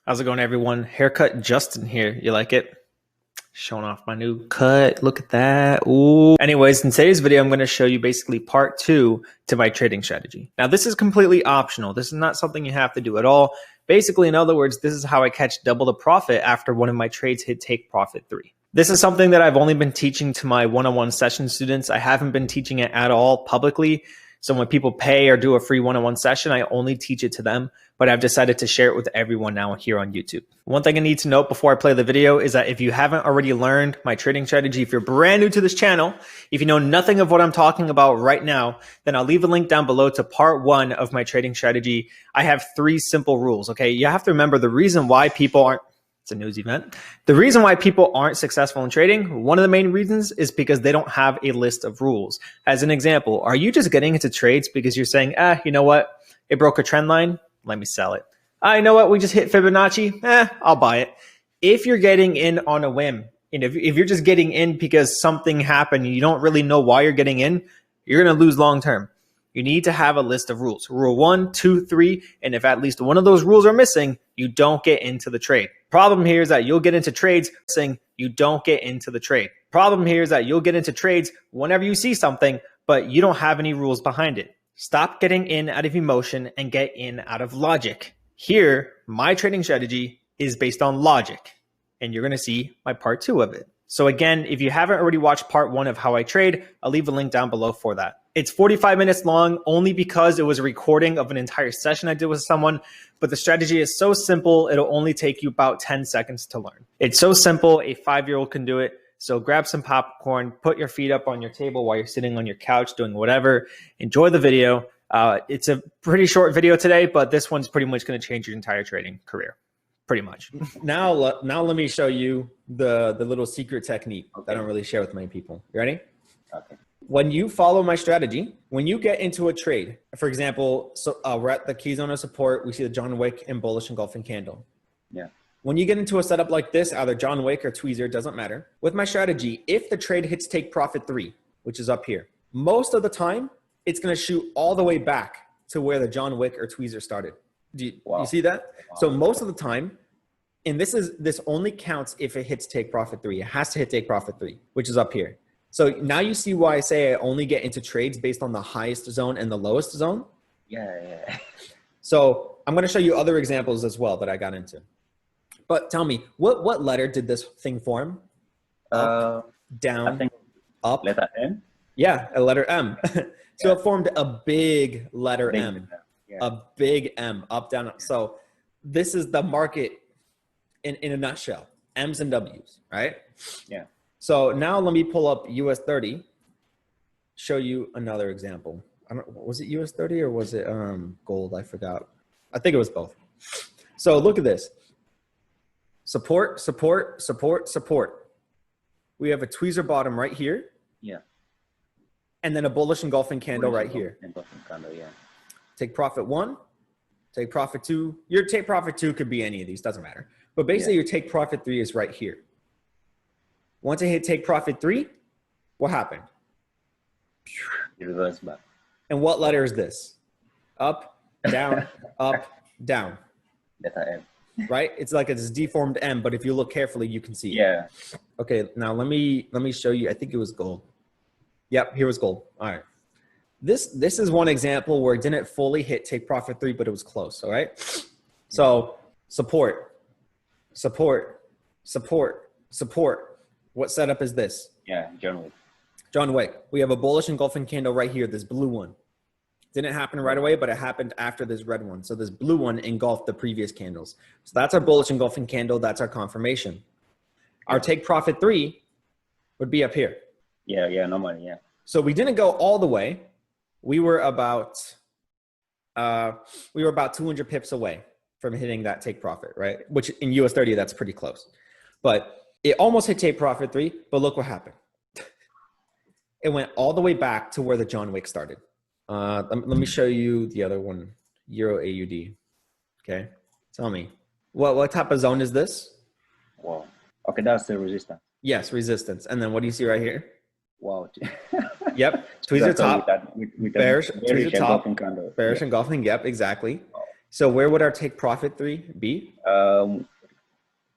How's it going, everyone? Haircut Justin here. You like it? Showing off my new cut. Look at that. Ooh. Anyways, in today's video, I'm going to show you basically part 2 to my trading strategy. Now, this is completely optional. This is not something you have to do at all. Basically, in other words, this is how I catch double the profit after one of my trades hit take profit 3. This is something that I've only been teaching to my one-on-one session students. I haven't been teaching it at all publicly. So when people pay or do a free one-on-one session, I only teach it to them, but I've decided to share it with everyone now here on YouTube. One thing I need to note before I play the video is that if you haven't already learned my trading strategy, if you're brand new to this channel, if you know nothing of what I'm talking about right now, then I'll leave a link down below to part 1 of my trading strategy. I have 3 simple rules, okay? You have to remember the reason why people aren't, it's a news event. The reason why people aren't successful in trading, one of the main reasons is because they don't have a list of rules. As an example, are you just getting into trades because you're saying, you know what? It broke a trend line. Let me sell it. You know what? We just hit Fibonacci. I'll buy it. If you're getting in on a whim, and if you're just getting in because something happened, and you don't really know why you're getting in, you're going to lose long term. You need to have a list of rules. Rule 1, 2, 3, and if at least one of those rules are missing, you don't get into the trade. Problem here is that you'll get into trades saying you don't get into the trade. Problem here is that you'll get into trades whenever you see something, but you don't have any rules behind it. Stop getting in out of emotion and get in out of logic. Here, my trading strategy is based on logic, and you're going to see my part 2 of it. So again, if you haven't already watched part 1 of how I trade, I'll leave a link down below for that. It's 45 minutes long only because it was a recording of an entire session I did with someone, but the strategy is so simple, it'll only take you about 10 seconds to learn. It's so simple, a 5-year-old can do it. So grab some popcorn, put your feet up on your table while you're sitting on your couch doing whatever. Enjoy the video. It's a pretty short video today, but this one's pretty much going to change your entire trading career. Pretty much. Now let me show you the little secret technique that I don't really share with many people. You ready? Okay. When you follow my strategy, when you get into a trade, for example, we're at the key zone of support, we see the John Wick and bullish engulfing candle. Yeah. When you get into a setup like this, either John Wick or tweezer, it doesn't matter. With my strategy, if the trade hits take profit 3, which is up here, most of the time, it's going to shoot all the way back to where the John Wick or tweezer started. Do you see that? Wow. So most of the time, and this only counts if it hits take profit 3. It has to hit take profit 3, which is up here. So now you see why I say I only get into trades based on the highest zone and the lowest zone? Yeah. So I'm going to show you other examples as well that I got into. But tell me, what letter did this thing form? Up, down, I think up. Letter M? Yeah, a letter M. So it formed a big letter M. Yeah. A big M, up, down, up. So this is the market in a nutshell. M's and W's, right? Yeah. So now let me pull up US 30, show you another example. Was it US 30 or was it gold? I forgot. I think it was both. So look at this. Support, support, support, support. We have a tweezer bottom right here. Yeah. And then a bullish engulfing candle right here. Engulfing candle, yeah. Take profit 1, take profit 2. Your take profit 2 could be any of these, doesn't matter. But basically your take profit 3 is right here. Once I hit take profit 3, what happened? You reverse back. And what letter is this? Up, down, up, down. Letter M. Right? It's like it's deformed M, but if you look carefully, you can see it. Yeah. Okay, now let me show you. I think it was gold. Yep, here was gold. All right. This is one example where it didn't fully hit take profit 3, but it was close. All right. So support, support, support, support. What setup is this? Yeah, John Wick. John Wick. We have a bullish engulfing candle right here, this blue one. Didn't happen right away, but it happened after this red one. So this blue one engulfed the previous candles. So that's our bullish engulfing candle. That's our confirmation. Our take profit 3 would be up here. Yeah, normally, yeah. So we didn't go all the way. We were about 200 pips away from hitting that take profit, right? Which in US 30, that's pretty close. But it almost hit take profit 3, but look what happened. It went all the way back to where the John Wick started. Let me show you the other one, Euro AUD. Okay, tell me, what type of zone is this? Wow. Okay, that's the resistance. Yes, resistance. And then what do you see right here? Wow. Yep, tweezer top, bearish, tweezer top, candle. bearish engulfing. Yep, exactly. Wow. So where would our take profit 3 be?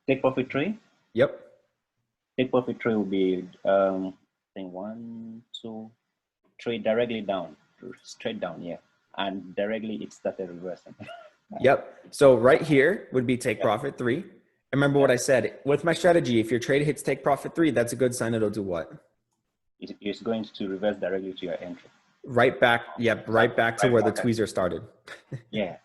Take profit 3. Yep. Take profit 3 will be I think 1, 2, 3 directly down, straight down, yeah, and directly it started reversing. Yep. So right here would be take profit 3. And remember what I said with my strategy. If your trade hits take profit 3, that's a good sign. It'll do what? It's going to reverse directly to your entry. Right back. Yep. Right back to where the tweezer started. Yeah.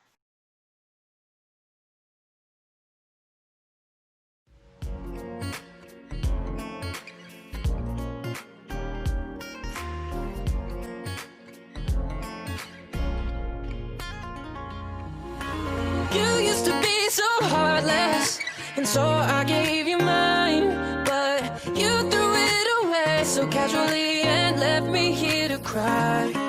You used to be so heartless, and so I gave you mine, but you threw it away so casually and left me here to cry.